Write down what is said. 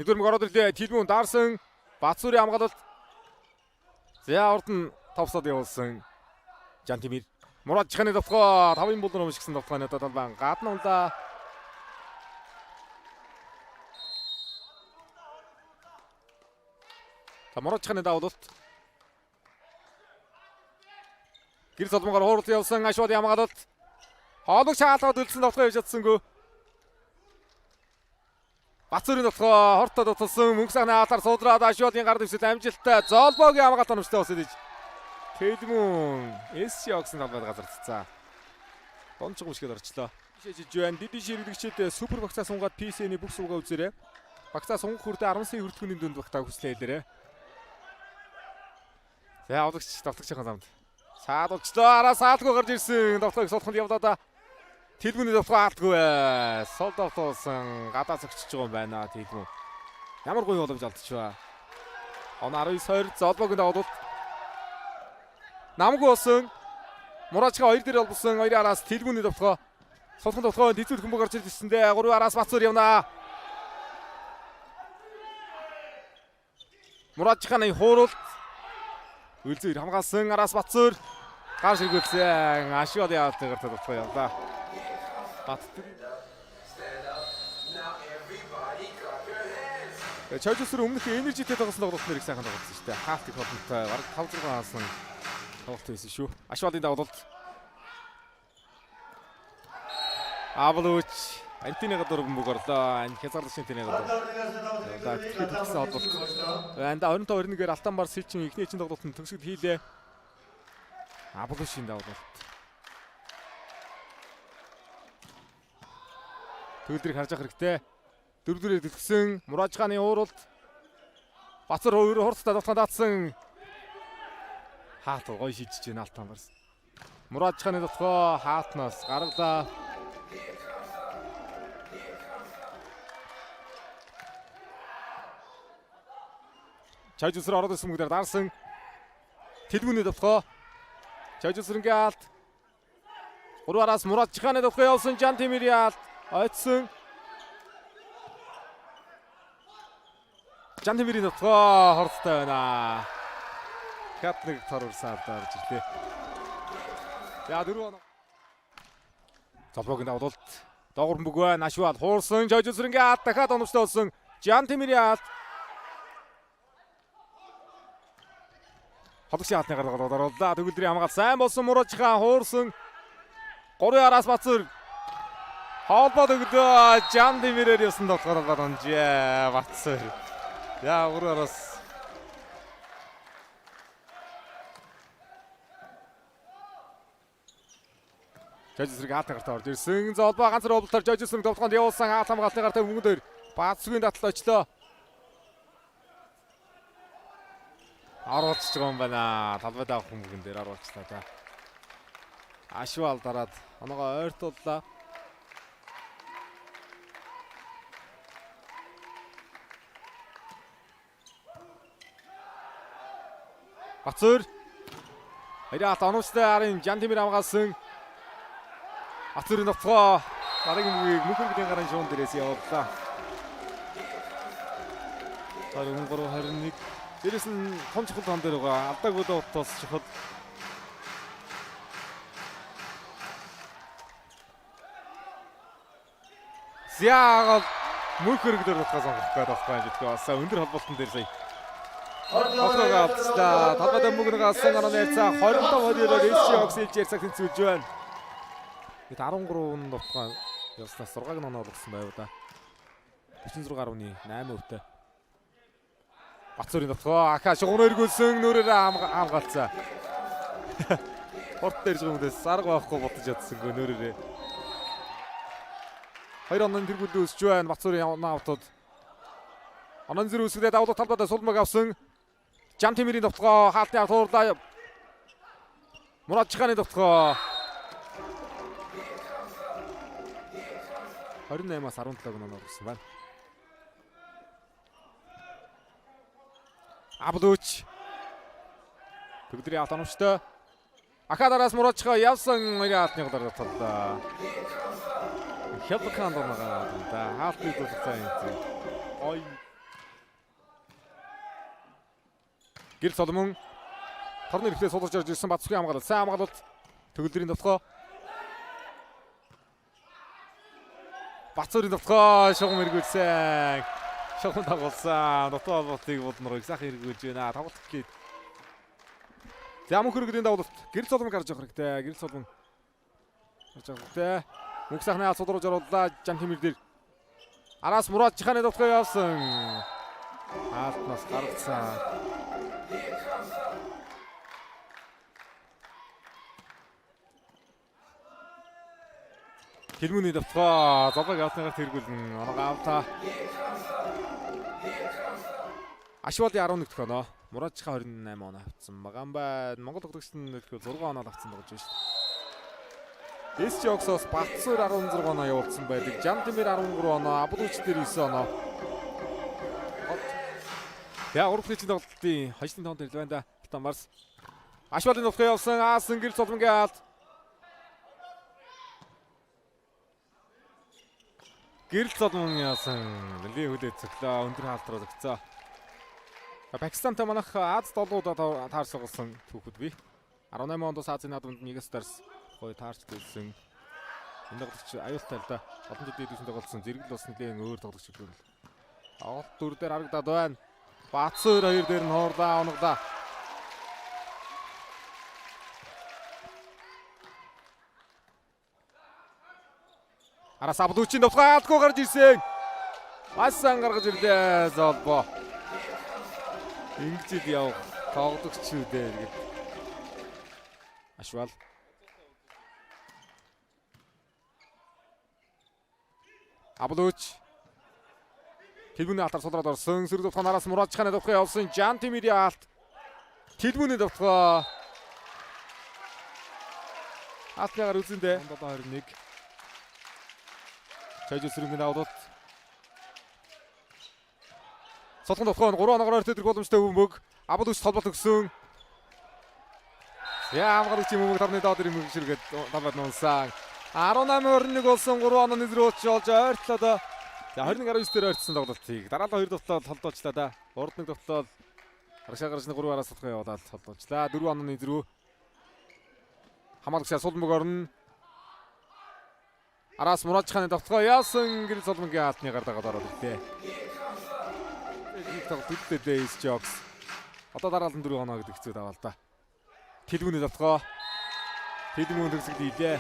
Нэгдүгээр ороод ирлээ. Тилмүн даарсан. Бацуурын хамгаалалт. За урд нь товсоод явуулсан. Жантимир. Мурад Чиханы давтгаа 5-ын булан өмшгсөн давтгааны талбай гадна унлаа. Мурад Чиханы давуулт. Гэр солонгоор хуурал явсан Ашвадын хамгаалалт. Хоолог шаалгаад үлдсэн давтгаа явж чадсангүй. Бацуурын давтгаа хортод утсан мөнгө сагны хаалаар суудраад Ашвадын гар дэвсэл амжилттай Золбогийн хамгаалалт онцтой босож. Тэлмүн эсси огсон талбайд газардцсан. Дончго үшгээд орчлоо. Шижиж байна. Дидиш иргэдэгчид супер багцаа сунгаад PC-ний бүх суугаа үзээрэй. Багцаа сунгах хүртэ 10 сая хүртэлхүүний дүнд багтаа хүслээ хэлээрэй. За авлагч давтагчийн замд. Саадуулчлаа. Араа саалгүй гарч ирсэн. Давтгыг сулханд явлаа. Тэлмүний давтгаа алдгүй. Сол давтуулсан. Гадаа зөгчж байгаа юм байна. Тэлмүн. Ямар гоё боломж алдчихваа. Он 19-20 Золбогийн давуулт. Намгүй болсон. Мураачга 2 дээр олбсон. 2 араас Тэлмүний давтгаа. Сулхан давтгаа дизүүл хүмүүг гарч ирсэндээ 3 араас Бацуур явнаа. Мураачганы хууралт. Үлзээр хамгаалсан араас Бацуур. Гар ширгүүлсэн. Ашвад яалтайгаар давтгаа явлаа. Чойжсүр өмнөх энержитэй тоглосон тоглолт нэрийг сайхан тоглосон шүү дээ. Хаалт их холбоотой бараг 5-6 хаасан тоглолт байсан шүү. Ашвадын давуулт. Авлууч антинега дурган бүг орлоо. Хязгаарлалт антинега дурган. За тэгэхээр төгссөн холболт. Анда 25-21-ээр Алтанбар Сэлчин ихний чинь тоглолтод төгсгөл хийлээ. Авлуучийн давуулт. Төгөлдрийг харж авах хэрэгтэй. Дөрвдөрөөр төгссөн Мураачганы ууралт. Бацар хурцтай давтхан даатсан. Хаалт гоё шийдэж байна Алтанбар. Мураачганы давтгаа хаалтнаас гаргалаа. Чойжсүр ороод ирсэн мөгдөр даарсан. Тэлмүний давтгаа. Чойжсүрэнгийн хаалт. 3 араас Мураачганы давтгаа явсан Жантимир яалт. Ойцсон. Жантимирийн давтгаа хорцтой байна. Хятныг торварсаад орж ирлээ. За 4 оноо. Золбогийн давуулт. Доогуур бүг байна. Ашвал хуурсан. Чойжсүрэнгийн хаалт дахиад оновчтой болсон. Жантимирийн хаалт. Холгошийн хаалтны гаргалууд оруулаа. Төгөлдрийн хамгаалт сайн болсон. Мураачгаа хуурсан. 3 араас Бацуур. Хоолбоо төгөлөө Жантимирээр явсан давтгаар онжээ. Бацуур. Яа 3 араас. Жойжсүрэг хаалтны гартаа орж ирсэн. Золбоо ганцар облтоор Жойжсүрэг давтгаанд явуулсан. Хаалт хамгаалтны гартаа мөнгөн дээр Бацуугийн таталт очлоо. Оруулж байгаа юм байна. Талбайд авах хүмүүн дээр оруулчлаа да. Ашвал дараад оноогоо ойртууллаа. Бацуур. Хариалт оновчтой арын Жантимир хамгаалсан. Бацуурын давтгаа дараагийн мөгийг мөнхөргийн гарын шуун дээрээс явууллаа. 23-21 дээрээс нь том чухал хон дээр байгаа. Алдаагүй давтаас чухал. Зяагал мөнхөргөөр давтгаа сонгох гэдэг байна гэдгээ бас өндөр холболтон дээр сая. Хоолойгоо авчлаа. Талбайд мөнгөнийг авсан гараа найрцаа 25-20-оор эсси огсэлж ярьсаг тэнцвүүлж байна. Бид 13 давтгаа явснаас 6-г оноо олгосон байв да. 46.8%-тэй. Бацуурын давтгаа ахаа шугамраа эргүүлсэн нүрээрээ хамгаалцаа. Хорт дээр жигмдээс сарга байхгүй бодож ядсангүй нүрээрээ. 2 оноо тэргүүлээ өсч байна. Бацуурын оноо автод. Оноо зэрэг үсгэлээ давлах талбайд сулмаг авсан. Жантимирийн давтгаа хаалтны авт хуурлаа. Мураачганы давтгаа 28-аас 17 оноо орсон байна. Авлууч. Төгөлдрийн хаалт оновчтой. Ахадараас Мураачгаа явсан 2 хаалтны голоор таталлаа. Хялбхан донагаа да хаалтны дулцаа юм. Ой. Гэрэл Соломон торны эрэхлээ суулгаж орж ирсэн Бацсхийн хамгаалалт. Сайн хамгаалалт. Төгөлдрийн довтлогоо. Бацуурын довтлогоо шугам эргүүлсэн. Шугам дагуулсан. Дотоо болтыг болноор ихсах эргүүлж байна. Тоглолт гэлээд. Зам хөргөлийн давлалт. Гэрэл Соломон гарч явах хэрэгтэй. Гэрэл Соломон гарч явах хэрэгтэй. Мөнх сайхны судруулж оруулаа. Жан Тимэр дээр. Араас Мурад Жиханы довтлогоо явсан. Алтнаас гаргацсан. Хилмүний довтлогоо золгог алтныгаар тэргүүлэн оноогоо авлаа. Ашвалын 11 дэх оноо. Мурад Жиха 28 оноо авцсан байгаа юм байна. Монгол хөгжсөн нөлхөө 6 оноо авцсан байгаа гэж байна. SJOX-оос Бацуур 16 оноо явуулсан байдаг. Жан Тимэр 13 оноо, Абдулч дээр 9 оноо. Яа урагшийн тоглолтын хожлын тоонд ирэл байна да. Тан Марс. Ашвалын довтлогоо явсан. Аасан Гэрэл Соломонгийн алт. Гэрэл Соломон яасан. Нэлийн хүлээд цоглоо. Өндөр хаалтраа зогцоо. Пакистантай манайх Аз долуудад таарсгалсан түүхэд бий. 18 онд Азийн наадамд нэгээс дарс гоё таарч дээлсэн. Энэ тоглогч аюултай л да. Олон жилийн дээдсэн тоглолцсон. Зэрэгэл бас нэлийн өөр тоглогч юм. Авалт дүр дээр харагдаад байна. Бацуур хоёр дээр нь хоорлаа оноглаа. Араас Абдулчийн довтлогоо алдгүй гарч ирсэн. Басан гаргаж ирлээ Золбо. Ингэж яв тоглогч юу дээ гэж. Ашвал. Абдулч Тилбүний алтар сулраад орсон. Сөрөг довтлогоо араас Мурад Жиханы довтлогоо явсан. Жан Тимэрийн алт. Тилбүний довтлогоо. Алтныгаар үзэндээ 21. Чайж сөрөнгөний давлалт. Солон довтлогоо 3 оноогоор өртөдөх боломжтой өмөг. Абдулч толбот өгсөн. Яа хамгаалагч юм өмөг тарны доод ирмэг ширгээд даваад нунсан. 18-21 болсон 3 оноо нэзрүүлж болж ойртлоо. За 21-19 дээр ойртсон тоглолтыг дараалал 2 довтлол холдоочлаа да. Урд нэг довтлол Аргашаа гарч 3 араас сулхаа явуулаад холдоочлаа. 4 онооны нэзрүү. Хамгаалагч Сулмог орно. Араас Мурад Жиханы довтлогоо яасан Гэрэл Соломонгийн алтны гардагаад ороод ирлээ. Энэ тоглолт үүдээ SJOX. Одоо дараалал 4 оноо гэдэг хэцүү даваа л да. Тилбүний довтлогоо. Тилбүн төгсгөл ийлээ.